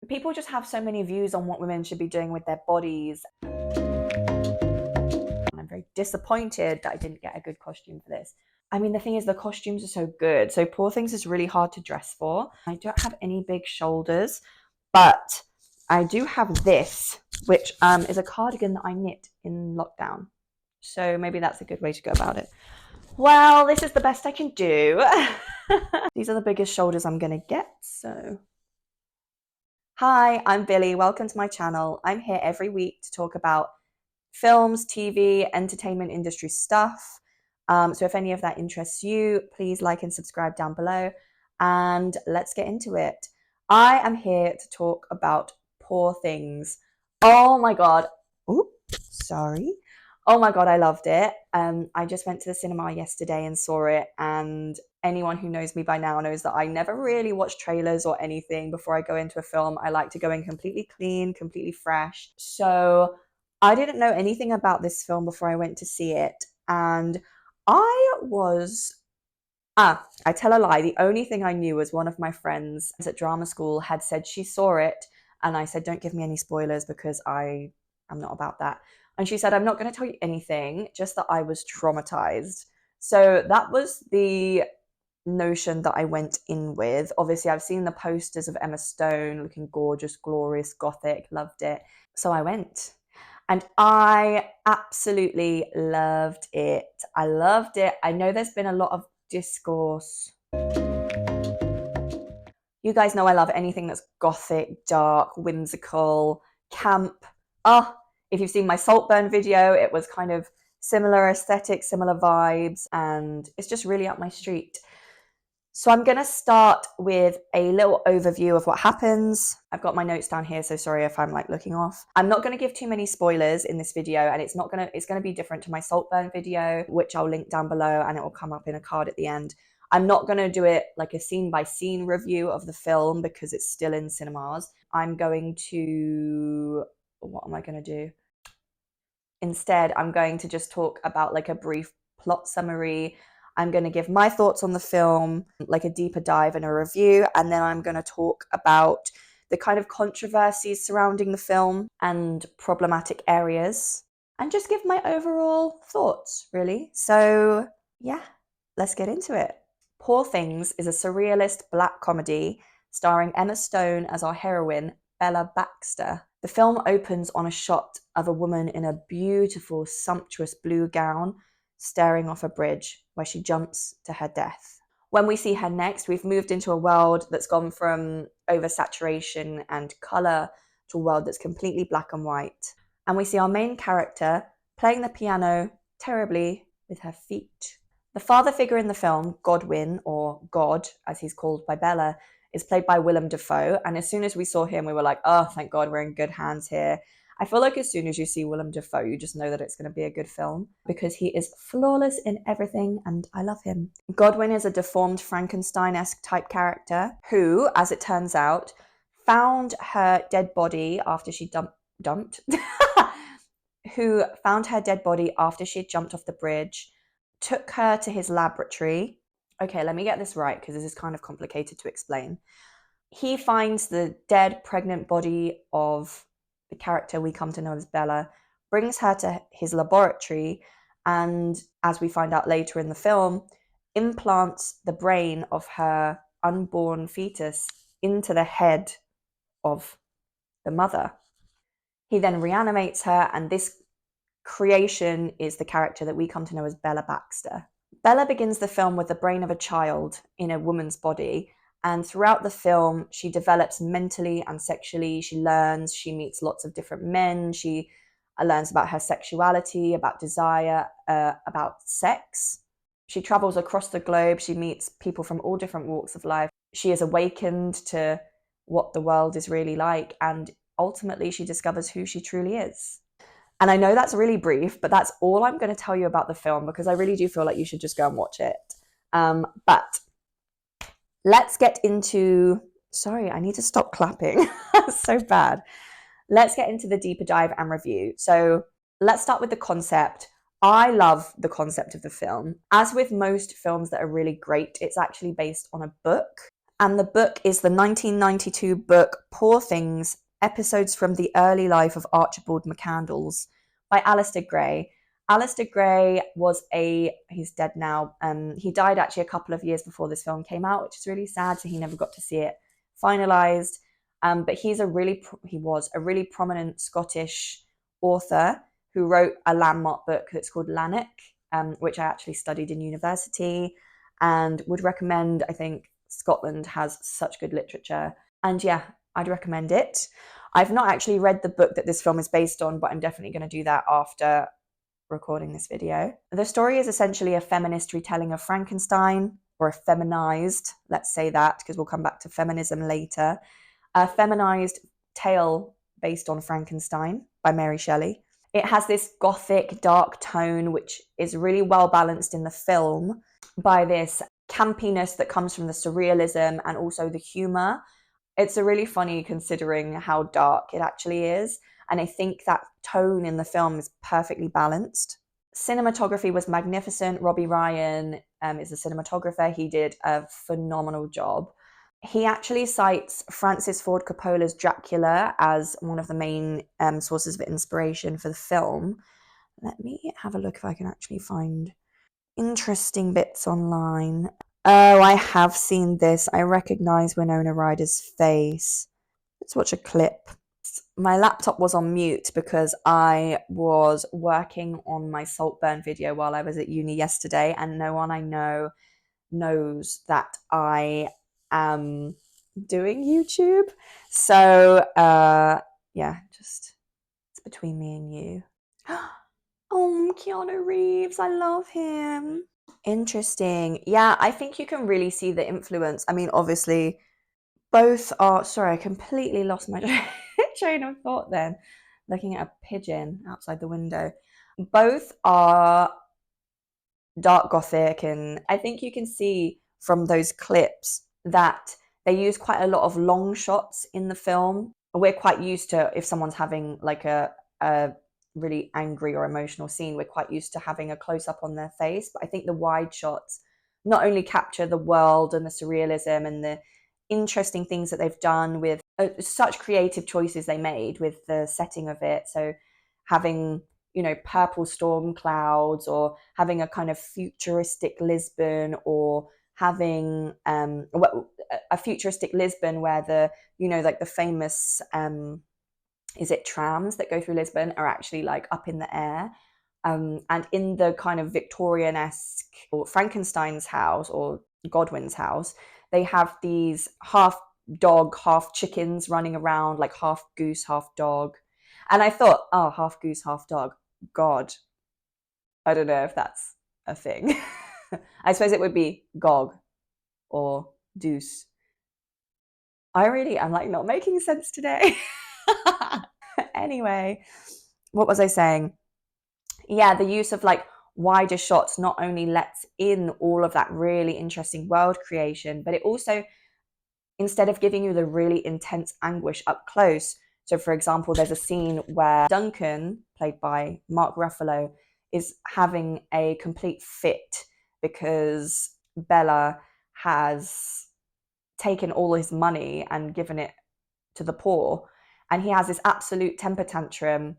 people just have so many views on what women should be doing with their bodies. I'm very disappointed that I didn't get a good costume for this. I mean, the thing is, the costumes are so good. So Poor Things is really hard to dress for. I don't have any big shoulders, but I do have this, which is a cardigan that I knit in lockdown. So maybe that's a good way to go about it. Well, this is the best I can do. These are the biggest shoulders I'm gonna get, so. Hi, I'm Billy. Welcome to my channel. I'm here every week to talk about films, TV, entertainment industry stuff. So if any of that interests you, please like and subscribe down below, and let's get into it. I am here to talk about Poor Things. Oh my God. Oops, sorry. Oh my God, I loved it. I just went to the cinema yesterday and saw it, and anyone who knows me by now knows that I never really watch trailers or anything before I go into a film. I like to go in completely clean, completely fresh. So I didn't know anything about this film before I went to see it, and I tell a lie. The only thing I knew was one of my friends at drama school had said she saw it, and I said, don't give me any spoilers because I'm not about that. And she said, I'm not going to tell you anything, just that I was traumatized. So that was the notion that I went in with. Obviously, I've seen the posters of Emma Stone looking gorgeous, glorious, gothic, loved it. So I went. And I absolutely loved it. I loved it. I know there's been a lot of discourse. You guys know I love anything that's gothic, dark, whimsical, camp. If you've seen my Saltburn video, it was kind of similar aesthetic, similar vibes, and it's just really up my street. So I'm going to start with a little overview of what happens. I've got my notes down here, so sorry if I'm like looking off. I'm not going to give too many spoilers in this video, and it's going to be different to my Saltburn video, which I'll link down below, and it will come up in a card at the end. I'm not going to do it like a scene by scene review of the film because it's still in cinemas. I'm going to, what am I going to do? Instead, I'm going to just talk about like a brief plot summary. I'm going to give my thoughts on the film, like a deeper dive and a review, and then I'm going to talk about the kind of controversies surrounding the film and problematic areas, and just give my overall thoughts, really. So yeah, let's get into it. Poor Things is a surrealist black comedy starring Emma Stone as our heroine, Bella Baxter. The film opens on a shot of a woman in a beautiful, sumptuous blue gown staring off a bridge where she jumps to her death. When we see her next, we've moved into a world that's gone from oversaturation and colour to a world that's completely black and white. And we see our main character playing the piano terribly with her feet. The father figure in the film, Godwin, or God, as he's called by Bella, is played by Willem Dafoe. And as soon as we saw him, we were like, oh, thank God, we're in good hands here. I feel like as soon as you see Willem Dafoe, you just know that it's going to be a good film because he is flawless in everything and I love him. Godwin is a deformed Frankenstein-esque type character who, as it turns out, found her dead body after she who found her dead body after she had jumped off the bridge, took her to his laboratory. Okay, let me get this right because this is kind of complicated to explain. He finds the dead, pregnant body of the character we come to know as Bella, brings her to his laboratory, and as we find out later in the film, implants the brain of her unborn fetus into the head of the mother. He then reanimates her, and this creation is the character that we come to know as Bella Baxter. Bella begins the film with the brain of a child in a woman's body, and throughout the film, she develops mentally and sexually. She learns, she meets lots of different men. She learns about her sexuality, about desire, about sex. She travels across the globe. She meets people from all different walks of life. She is awakened to what the world is really like. And ultimately, she discovers who she truly is. And I know that's really brief, but that's all I'm going to tell you about the film because I really do feel like you should just go and watch it. But let's get into, sorry, I need to stop clapping. So bad. Let's get into the deeper dive and review. So let's start with the concept. I love the concept of the film. As with most films that are really great, it's actually based on a book. And the book is the 1992 book Poor Things, Episodes from the Early Life of Archibald McCandles by Alistair Gray. Alistair Gray he's dead now. He died actually a couple of years before this film came out, which is really sad. So he never got to see it finalized. But he was a really prominent Scottish author who wrote a landmark book that's called Lanark, which I actually studied in university and would recommend. I think Scotland has such good literature. And yeah, I'd recommend it. I've not actually read the book that this film is based on, but I'm definitely going to do that after recording this video. The story is essentially a feminist retelling of Frankenstein, or a feminized, let's say that, because we'll come back to feminism later. A feminized tale based on Frankenstein by Mary Shelley. It has this gothic, dark tone, which is really well balanced in the film by this campiness that comes from the surrealism and also the humor. It's a really funny considering how dark it actually is. And I think that tone in the film is perfectly balanced. Cinematography was magnificent. Robbie Ryan is a cinematographer. He did a phenomenal job. He actually cites Francis Ford Coppola's Dracula as one of the main sources of inspiration for the film. Let me have a look if I can actually find interesting bits online. Oh, I have seen this. I recognize Winona Ryder's face. Let's watch a clip. My laptop was on mute because I was working on my Saltburn video while I was at uni yesterday, and no one I know knows that I am doing YouTube. So, yeah, just it's between me and you. Oh, Keanu Reeves, I love him. Interesting. Yeah, I think you can really see the influence. I mean, obviously, both are. Sorry, I completely lost my train of thought then, looking at a pigeon outside the window. Both are dark gothic, and I think you can see from those clips that they use quite a lot of long shots in the film. We're quite used to, if someone's having like a really angry or emotional scene, we're quite used to having a close up on their face. But I think the wide shots not only capture the world and the surrealism and the interesting things that they've done with such creative choices they made with the setting of it. So having, purple storm clouds, or having a kind of futuristic Lisbon, or having a futuristic Lisbon where like the famous is it trams that go through Lisbon are actually like up in the air. And in the kind of Victorian-esque or Frankenstein's house or Godwin's house, they have these half dog, half chickens running around, like half goose, half dog. And I thought, oh, half goose, half dog. God, I don't know if that's a thing. I suppose it would be Gog or Deuce. I really am like not making sense today. Anyway, what was I saying? Yeah, the use of like wider shots not only lets in all of that really interesting world creation, but it also, instead of giving you the really intense anguish up close. So, for example, there's a scene where Duncan, played by Mark Ruffalo, is having a complete fit because Bella has taken all his money and given it to the poor. And he has this absolute temper tantrum.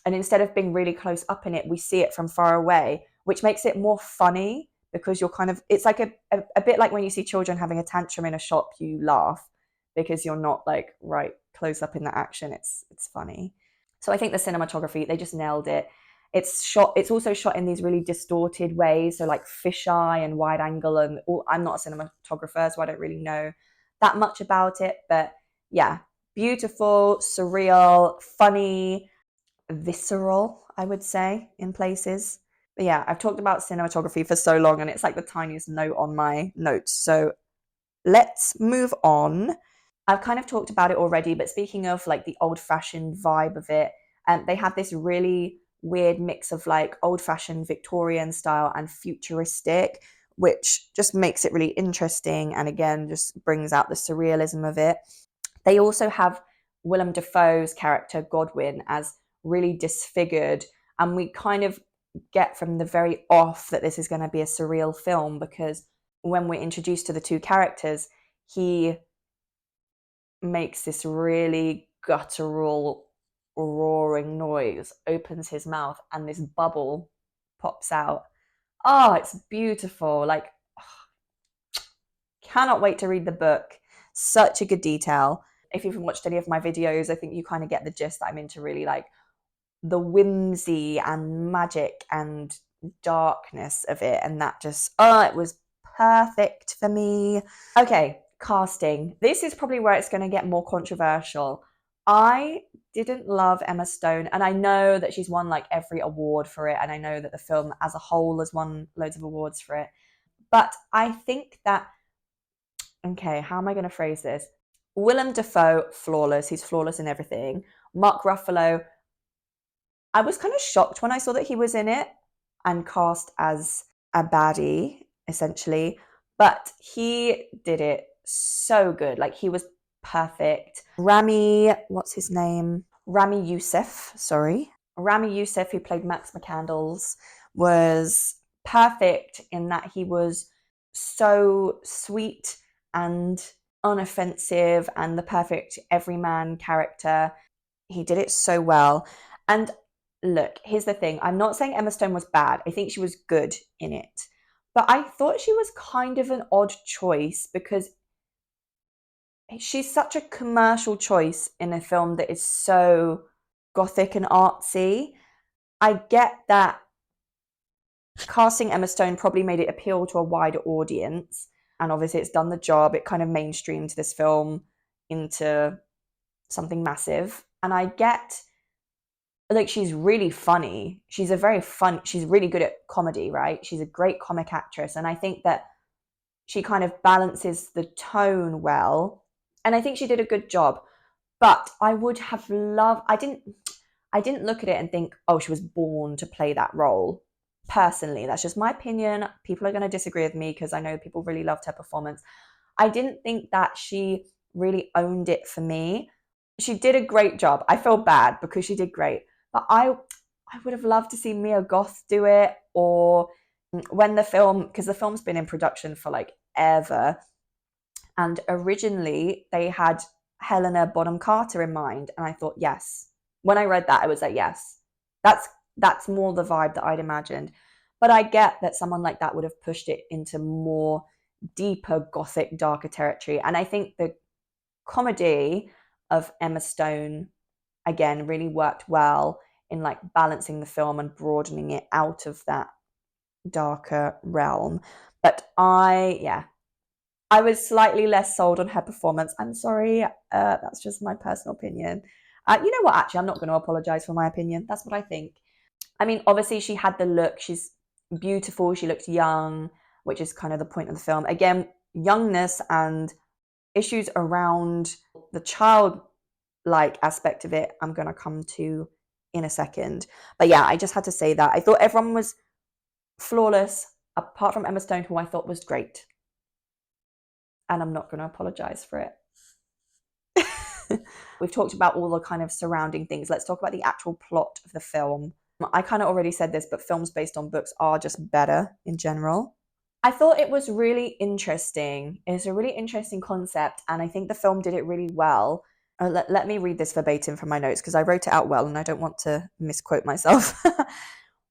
And instead of being really close up in it, we see it from far away, which makes it more funny because you're kind of, it's like a bit like when you see children having a tantrum in a shop, you laugh because you're not like right close up in the action. It's funny. So I think the cinematography, they just nailed it. It's also shot in these really distorted ways. So like fisheye and wide angle, and I'm not a cinematographer, so I don't really know that much about it. But yeah, beautiful, surreal, funny, visceral, I would say, in places. But yeah, I've talked about cinematography for so long and it's like the tiniest note on my notes. So let's move on. I've kind of talked about it already, but speaking of like the old-fashioned vibe of it, they have this really weird mix of like old-fashioned Victorian style and futuristic, which just makes it really interesting and again just brings out the surrealism of it. They also have Willem Dafoe's character Godwin as really disfigured, and we kind of get from the very off that this is going to be a surreal film because when we're introduced to the two characters, he makes this really guttural, roaring noise, opens his mouth, and this bubble pops out. Oh, it's beautiful. Like, cannot wait to read the book. Such a good detail. If you've watched any of my videos, I think you kind of get the gist that I'm into really like the whimsy and magic and darkness of it. And that just, oh, it was perfect for me. Okay, casting. This is probably where it's going to get more controversial. I didn't love Emma Stone, and I know that she's won like every award for it, and I know that the film as a whole has won loads of awards for it. But I think that, okay, how am I going to phrase this? Willem Dafoe, flawless. He's flawless in everything. Mark Ruffalo, I was kind of shocked when I saw that he was in it and cast as a baddie, essentially. But he did it so good. Like, he was perfect. What's his name? Rami Youssef, sorry. Rami Youssef, who played Max McCandles, was perfect in that he was so sweet and unoffensive and the perfect everyman character. He did it so well. And look, here's the thing. I'm not saying Emma Stone was bad. I think she was good in it. But I thought she was kind of an odd choice because she's such a commercial choice in a film that is so gothic and artsy. I get that casting Emma Stone probably made it appeal to a wider audience. And obviously it's done the job. It kind of mainstreamed this film into something massive. And I get, like, she's really funny. She's really good at comedy, right? She's a great comic actress. And I think that she kind of balances the tone well. And I think she did a good job. But I would have loved, I didn't look at it and think, oh, she was born to play that role. Personally, that's just my opinion. People are going to disagree with me because I know people really loved her performance. I didn't think that she really owned it for me. She did a great job. I feel bad because she did great. But I would have loved to see Mia Goth do it, or when because the film's been in production for like ever. And originally they had Helena Bonham Carter in mind. And I thought, yes. When I read that, I was like, yes, that's more the vibe that I'd imagined. But I get that someone like that would have pushed it into more deeper gothic, darker territory. And I think the comedy of Emma Stone, again, really worked well in like balancing the film and broadening it out of that darker realm. But I was slightly less sold on her performance. I'm sorry, that's just my personal opinion. You know what, actually, I'm not going to apologize for my opinion. That's what I think. I mean, obviously she had the look. She's beautiful. She looks young, which is kind of the point of the film. Again, youngness and issues around the childlike aspect of it, I'm going to come to in a second. But yeah, I just had to say that. I thought everyone was flawless, apart from Emma Stone, who I thought was great. And I'm not going to apologize for it. We've talked about all the kind of surrounding things. Let's talk about the actual plot of the film. I kind of already said this, but films based on books are just better in general. I thought it was really interesting. It's a really interesting concept, and I think the film did it really well. Let me read this verbatim from my notes because I wrote it out well and I don't want to misquote myself.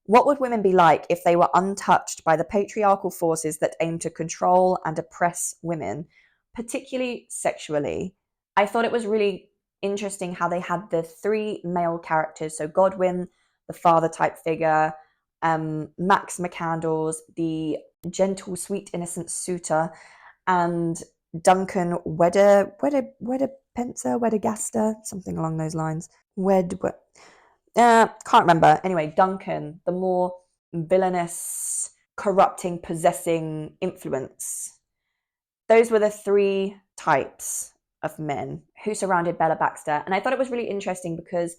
What would women be like if they were untouched by the patriarchal forces that aim to control and oppress women, particularly sexually? I thought it was really interesting how they had the three male characters. So Godwin, the father type figure, Max McCandles, the gentle, sweet, innocent suitor, and Duncan Weddergaster, something along those lines. Can't remember. Anyway, Duncan, the more villainous, corrupting, possessing influence. Those were the three types of men who surrounded Bella Baxter. And I thought it was really interesting because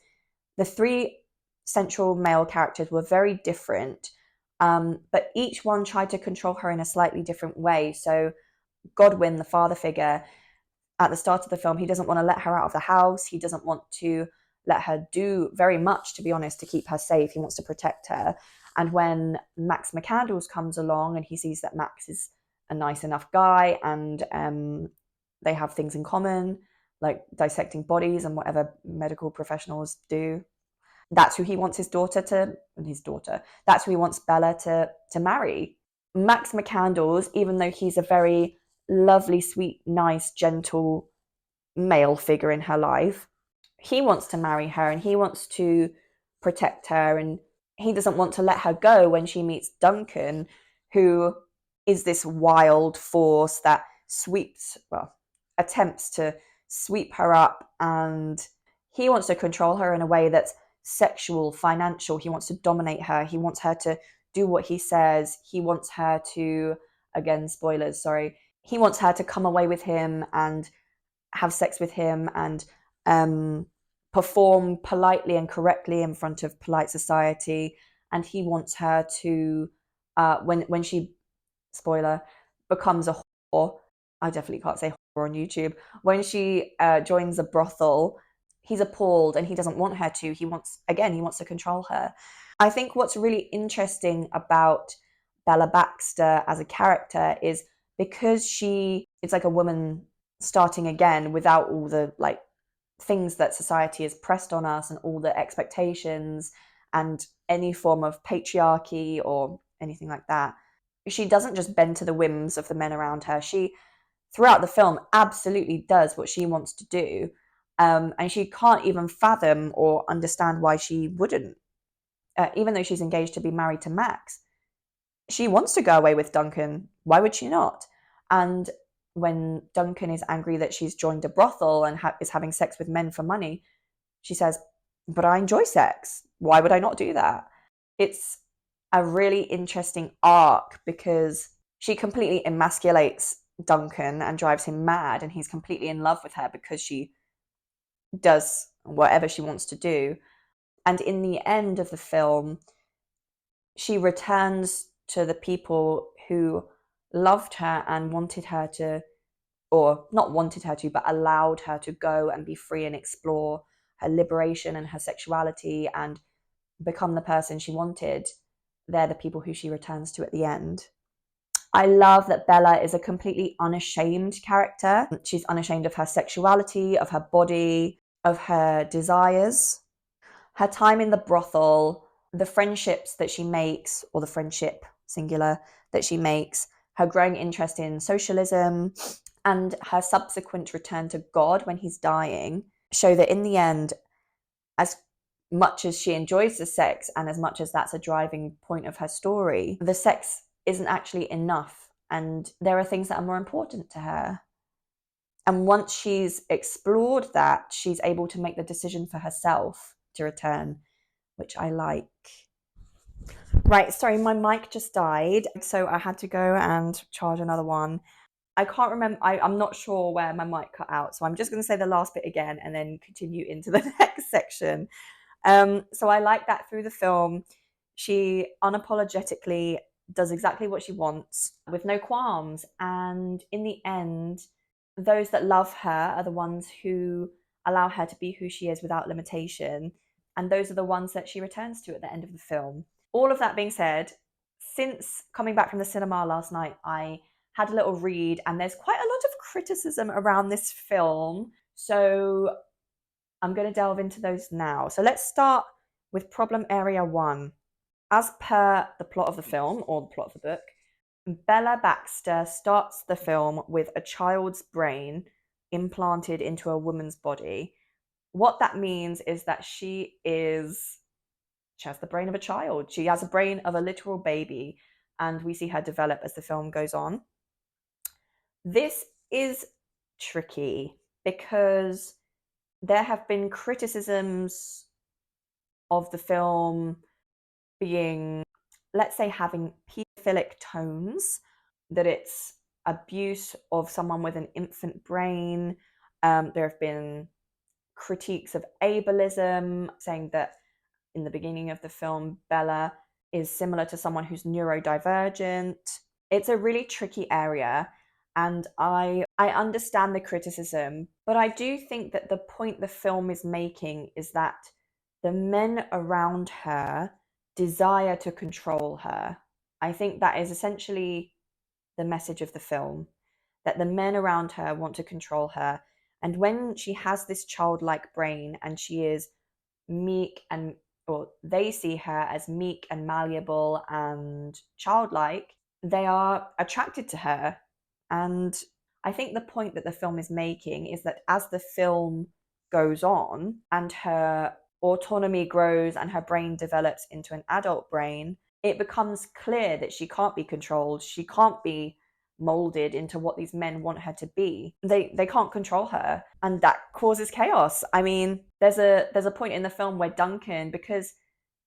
the three central male characters were very different, but each one tried to control her in a slightly different way. So Godwin, the father figure, at the start of the film, he doesn't want to let her out of the house. He doesn't want to let her do very much, to be honest, to keep her safe. He wants to protect her. And when Max McCandles comes along and he sees that Max is a nice enough guy and They have things in common, like dissecting bodies and whatever medical professionals do. That's who he wants that's who he wants Bella to marry. Max McCandles, even though he's a very lovely, sweet, nice, gentle male figure in her life, he wants to marry her and he wants to protect her, and he doesn't want to let her go when she meets Duncan, who is this wild force that attempts to sweep her up, and he wants to control her in a way that's sexual, financial. He wants to dominate her. He wants her to do what he says. He wants her to, again, spoilers, sorry, he wants her to come away with him and have sex with him and perform politely and correctly in front of polite society. And he wants her to, when she, spoiler, becomes a whore. I definitely can't say whore on YouTube. When she joins a brothel, he's appalled and he doesn't want her to. He wants to control her. I think what's really interesting about Bella Baxter as a character is because it's like a woman starting again without all the like things that society has pressed on us and all the expectations and any form of patriarchy or anything like that. She doesn't just bend to the whims of the men around her. She, throughout the film, absolutely does what she wants to do. And she can't even fathom or understand why she wouldn't. Even though she's engaged to be married to Max, she wants to go away with Duncan. Why would she not? And when Duncan is angry that she's joined a brothel and is having sex with men for money, she says, but I enjoy sex. Why would I not do that? It's a really interesting arc because she completely emasculates Duncan and drives him mad, and he's completely in love with her because she does whatever she wants to do. And in the end of the film, she returns to the people who loved her and wanted her to, or not wanted her to, but allowed her to go and be free and explore her liberation and her sexuality and become the person she wanted. They're the people who she returns to at the end. I love that Bella is a completely unashamed character. She's unashamed of her sexuality, of her body, of her desires. Her time in the brothel, the friendships that she makes, or the friendship, singular, that she makes, her growing interest in socialism, and her subsequent return to God when he's dying, show that in the end, as much as she enjoys the sex and as much as that's a driving point of her story, the sex isn't actually enough, and there are things that are more important to her. And once she's explored that, she's able to make the decision for herself to return, which I like. Right, sorry, my mic just died, so I had to go and charge another one. I can't remember, I'm not sure where my mic cut out, so I'm just going to say the last bit again and then continue into the next section. So I like that through the film, she unapologetically does exactly what she wants with no qualms. And in the end, those that love her are the ones who allow her to be who she is without limitation. And those are the ones that she returns to at the end of the film. All of that being said, since coming back from the cinema last night, I had a little read, and there's quite a lot of criticism around this film. So I'm going to delve into those now. So let's start with problem area 1. As per the plot of the film, or the plot of the book, Bella Baxter starts the film with a child's brain implanted into a woman's body. What that means is that she has the brain of a child. She has a brain of a literal baby, and we see her develop as the film goes on. This is tricky because there have been criticisms of the film being, let's say, having pedophilic tones, that it's abuse of someone with an infant brain. There have been critiques of ableism, saying that in the beginning of the film, Bella is similar to someone who's neurodivergent. It's a really tricky area, and I understand the criticism, but I do think that the point the film is making is that the men around her desire to control her. I think that is essentially the message of the film. that the men around her want to control her. And when she has this childlike brain and she is meek and, or they see her as meek and malleable and childlike, they are attracted to her. And I think the point that the film is making is that as the film goes on and her autonomy grows and her brain develops into an adult brain, it becomes clear that she can't be controlled. She can't be molded into what these men want her to be. They can't control her, and that causes chaos. I mean, there's a point in the film where Duncan, because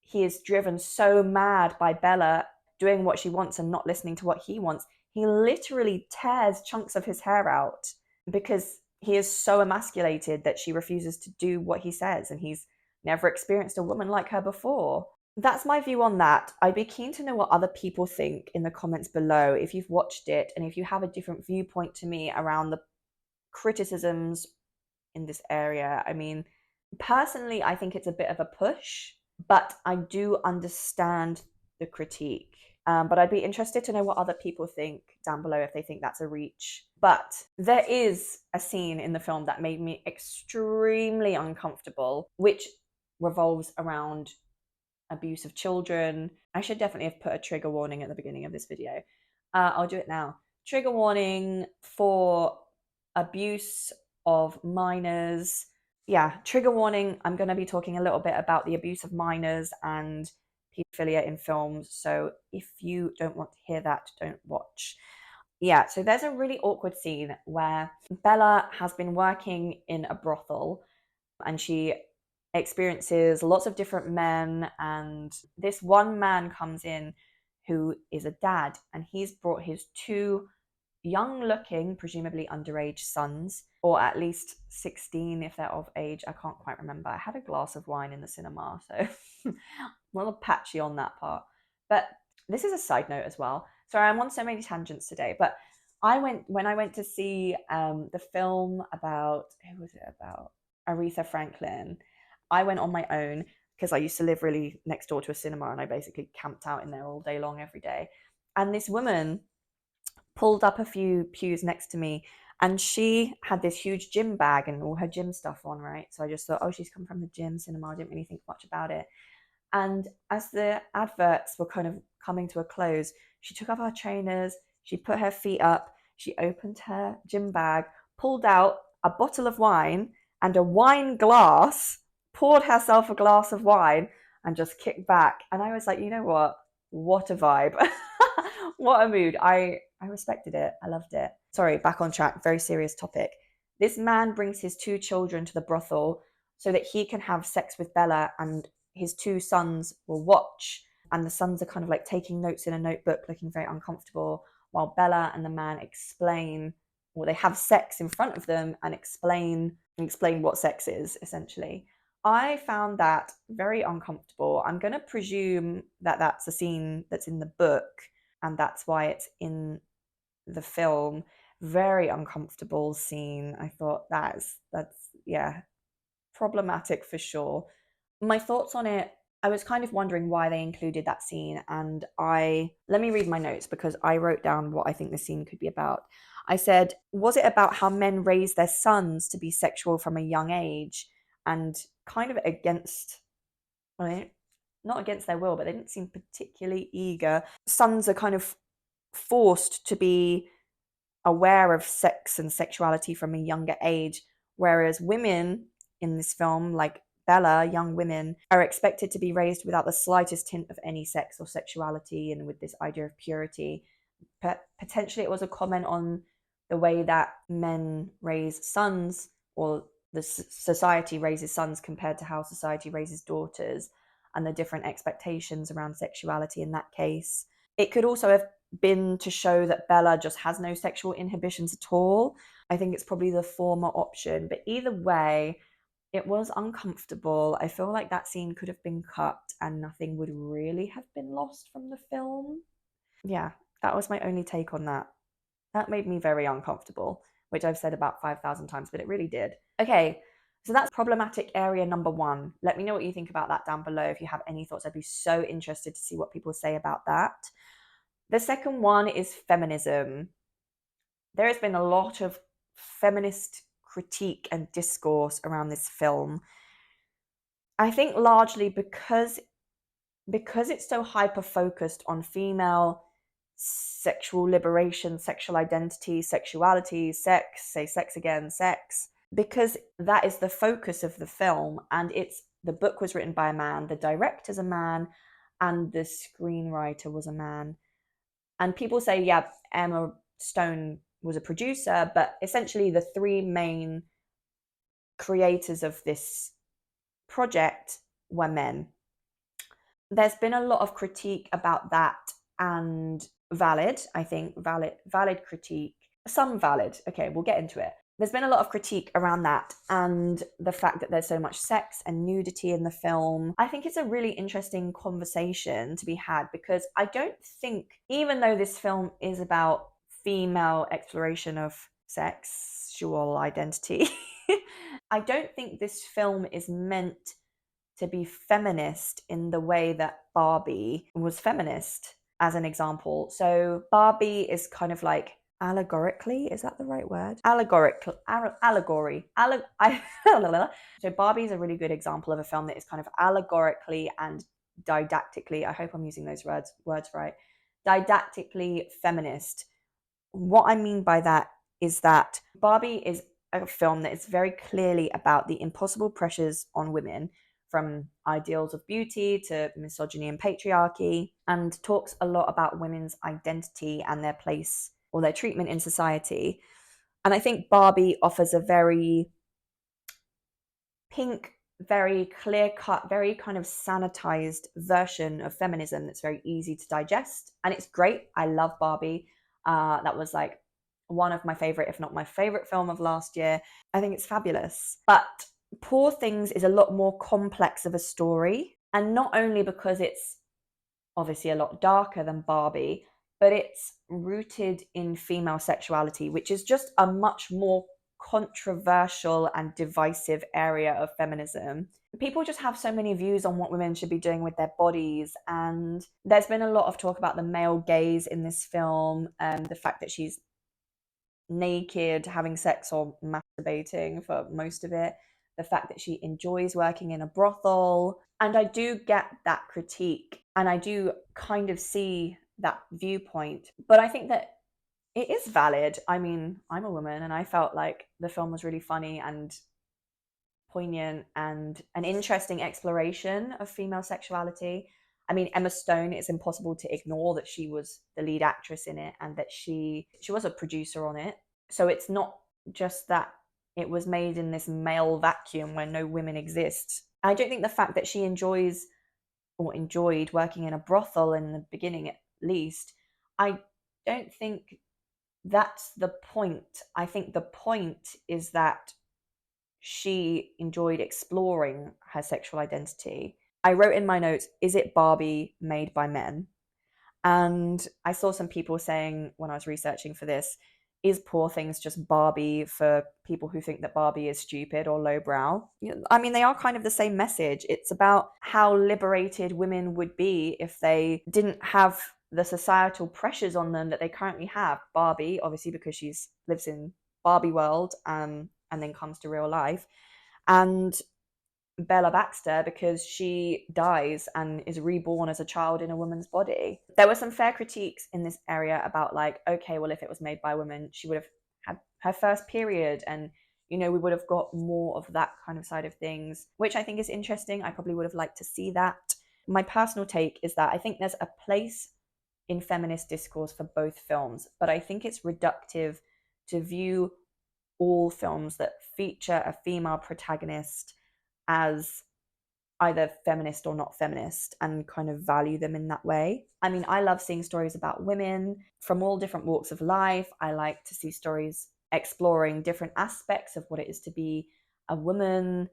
he is driven so mad by Bella doing what she wants and not listening to what he wants, he literally tears chunks of his hair out because he is so emasculated that she refuses to do what he says, and he's never experienced a woman like her before. That's my view on that. I'd be keen to know what other people think in the comments below if you've watched it and if you have a different viewpoint to me around the criticisms in this area. I mean, personally, I think it's a bit of a push, but I do understand the critique. But I'd be interested to know what other people think down below if they think that's a reach. But there is a scene in the film that made me extremely uncomfortable, which revolves around abuse of children. I should definitely have put a trigger warning at the beginning of this video. I'll do it now. Trigger warning for abuse of minors. Yeah, trigger warning. I'm going to be talking a little bit about the abuse of minors and pedophilia in films. So if you don't want to hear that, don't watch. Yeah, so there's a really awkward scene where Bella has been working in a brothel and she experiences lots of different men, and this one man comes in who is a dad, and he's brought his two young looking, presumably underage sons, or at least 16 if they're of age. I can't quite remember. I had a glass of wine in the cinema, so I'm a little patchy on that part. But this is a side note as well. Sorry, I'm on so many tangents today, but when I went to see the film about, who was it about? Aretha Franklin. I went on my own because I used to live really next door to a cinema, and I basically camped out in there all day long every day. And this woman pulled up a few pews next to me, and she had this huge gym bag and all her gym stuff on, right? So I just thought, oh, she's come from the gym cinema. I didn't really think much about it. And as the adverts were kind of coming to a close, she took off her trainers, she put her feet up, she opened her gym bag, pulled out a bottle of wine and a wine glass, poured herself a glass of wine, and just kicked back. And I was like, you know what? What a vibe. What a mood. I respected it. I loved it. Sorry, back on track. Very serious topic. This man brings his two children to the brothel so that he can have sex with Bella, and his two sons will watch. And the sons are kind of like taking notes in a notebook, looking very uncomfortable, while Bella and the man explain, or they have sex in front of them and explain what sex is, essentially. I found that very uncomfortable. I'm going to presume that that's a scene that's in the book, and that's why it's in the film. Very uncomfortable scene. I thought that's yeah, problematic for sure. My thoughts on it, I was kind of wondering why they included that scene, and let me read my notes because I wrote down what I think the scene could be about. I said, was it about how men raise their sons to be sexual from a young age and kind of against, well, not against their will, but they didn't seem particularly eager. Sons are kind of forced to be aware of sex and sexuality from a younger age, whereas women in this film, like Bella, young women, are expected to be raised without the slightest hint of any sex or sexuality and with this idea of purity. But potentially it was a comment on the way that men raise sons, or the society raises sons compared to how society raises daughters, and the different expectations around sexuality in that case. It could also have been to show that Bella just has no sexual inhibitions at all. I think it's probably the former option, but either way, it was uncomfortable. I feel like that scene could have been cut and nothing would really have been lost from the film. Yeah, that was my only take on that. That made me very uncomfortable, which I've said about 5,000 times, but it really did. Okay, so that's problematic area number one. Let me know what you think about that down below. If you have any thoughts, I'd be so interested to see what people say about that. The second one is feminism. there has been a lot of feminist critique and discourse around this film. I think largely because it's so hyper focused on female sexual liberation, sexual identity, sexuality, sex, say sex again, sex, because that is the focus of the film. And the book was written by a man, the director's a man, and the screenwriter was a man. And people say, yeah, Emma Stone was a producer, but essentially the three main creators of this project were men. There's been a lot of critique about that, and valid, I think, valid critique. Some valid. Okay, we'll get into it. There's been a lot of critique around that and the fact that there's so much sex and nudity in the film. I think it's a really interesting conversation to be had, because I don't think, even though this film is about female exploration of sexual identity, I don't think this film is meant to be feminist in the way that Barbie was feminist, as an example. So Barbie is kind of like allegorically, is that the right word? Allegory. So Barbie is a really good example of a film that is kind of allegorically and didactically, I hope I'm using those words right, didactically feminist. What I mean by that is that Barbie is a film that is very clearly about the impossible pressures on women, from ideals of beauty to misogyny and patriarchy, and talks a lot about women's identity and their place or their treatment in society. And I think Barbie offers a very pink, very clear cut, very kind of sanitized version of feminism that's very easy to digest. And it's great. I love Barbie. That was like one of my favorite, if not my favorite film of last year. I think it's fabulous. But Poor Things is a lot more complex of a story. And not only because it's obviously a lot darker than Barbie, but it's rooted in female sexuality, which is just a much more controversial and divisive area of feminism. People just have so many views on what women should be doing with their bodies, and there's been a lot of talk about the male gaze in this film, and the fact that she's naked, having sex or masturbating for most of it, the fact that she enjoys working in a brothel. And I do get that critique, and I do kind of see that viewpoint, but I think that it is valid. I mean, I'm a woman, and I felt like the film was really funny and poignant and an interesting exploration of female sexuality. I mean, Emma Stone, it's impossible to ignore that she was the lead actress in it and that she was a producer on it. So it's not just that it was made in this male vacuum where no women exist. I don't think the fact that she enjoys or enjoyed working in a brothel in the beginning, at least, I don't think that's the point. I think the point is that she enjoyed exploring her sexual identity. I wrote in my notes, is it Barbie made by men? And I saw some people saying when I was researching for this, is Poor Things just Barbie for people who think that Barbie is stupid or lowbrow? I mean, they are kind of the same message. It's about how liberated women would be if they didn't have the societal pressures on them that they currently have. Barbie, obviously, because she lives in Barbie world, and then comes to real life. And Bella Baxter, because she dies and is reborn as a child in a woman's body. There were some fair critiques in this area about, like, okay, well, if it was made by a woman, she would have had her first period, and we would have got more of that kind of side of things, which I think is interesting. I probably would have liked to see that. My personal take is that I think there's a place in feminist discourse for both films, but I think it's reductive to view all films that feature a female protagonist as either feminist or not feminist, and kind of value them in that way. I mean, I love seeing stories about women from all different walks of life. I like to see stories exploring different aspects of what it is to be a woman,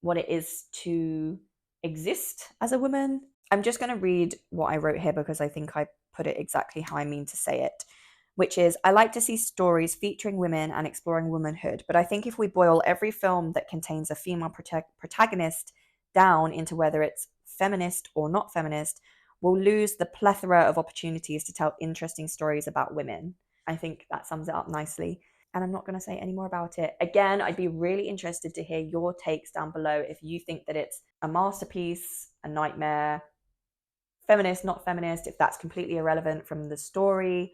what it is to exist as a woman. I'm just going to read what I wrote here because I think I put it exactly how I mean to say it, which is, I like to see stories featuring women and exploring womanhood, but I think if we boil every film that contains a female protagonist down into whether it's feminist or not feminist, we'll lose the plethora of opportunities to tell interesting stories about women. I think that sums it up nicely. And I'm not going to say any more about it. Again, I'd be really interested to hear your takes down below if you think that it's a masterpiece, a nightmare, feminist, not feminist, if that's completely irrelevant from the story.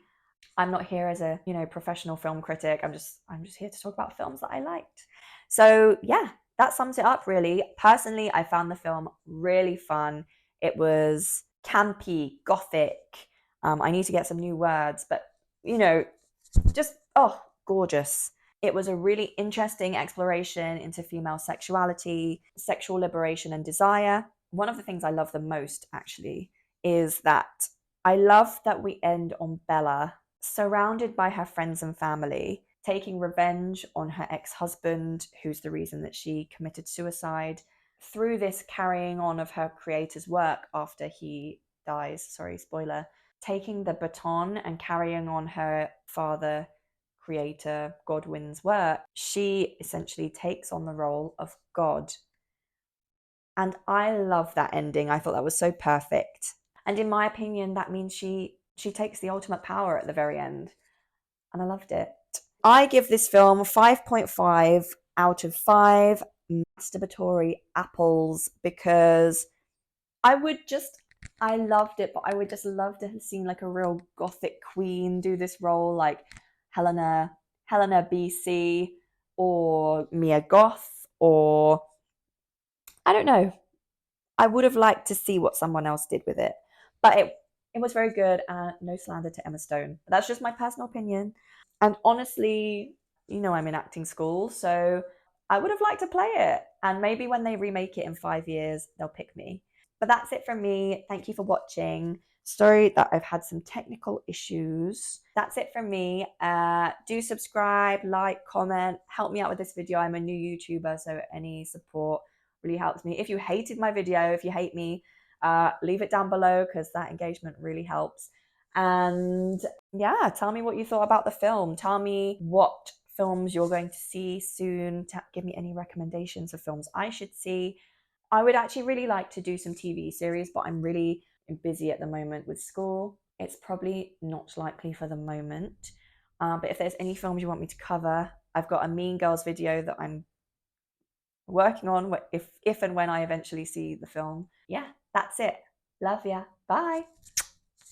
I'm not here as a, professional film critic. I'm just here to talk about films that I liked. So, yeah, that sums it up really. Personally, I found the film really fun. It was campy, gothic. I need to get some new words, but just gorgeous. It was a really interesting exploration into female sexuality, sexual liberation, and desire. One of the things I love the most, actually, is that I love that we end on Bella surrounded by her friends and family, taking revenge on her ex husband, who's the reason that she committed suicide, through this carrying on of her creator's work after he dies. Sorry, spoiler. Taking the baton and carrying on her father, creator Godwin's work, she essentially takes on the role of God. And I love that ending. I thought that was so perfect. And in my opinion, that means she takes the ultimate power at the very end. And I loved it. I give this film 5.5 out of 5 masturbatory apples because I loved it, but I would just love to have seen like a real gothic queen do this role, like Helena BC or Mia Goth, or I don't know. I would have liked to see what someone else did with it, but it was very good. No slander to Emma Stone. But that's just my personal opinion. And honestly, I'm in acting school, so I would have liked to play it. And maybe when they remake it in 5 years, they'll pick me. But that's it from me. Thank you for watching. Sorry that I've had some technical issues. That's it from me. Do subscribe, like, comment, help me out with this video. I'm a new YouTuber, so any support really helps me. If you hated my video, if you hate me, leave it down below because that engagement really helps. And yeah, tell me what you thought about the film. Tell me what films you're going to see soon. Give me any recommendations of films I should see. I would actually really like to do some TV series, but I'm really busy at the moment with school. It's probably not likely for the moment. But if there's any films you want me to cover, I've got a Mean Girls video that I'm working on if and when I eventually see the film. Yeah, that's it. Love ya. Bye.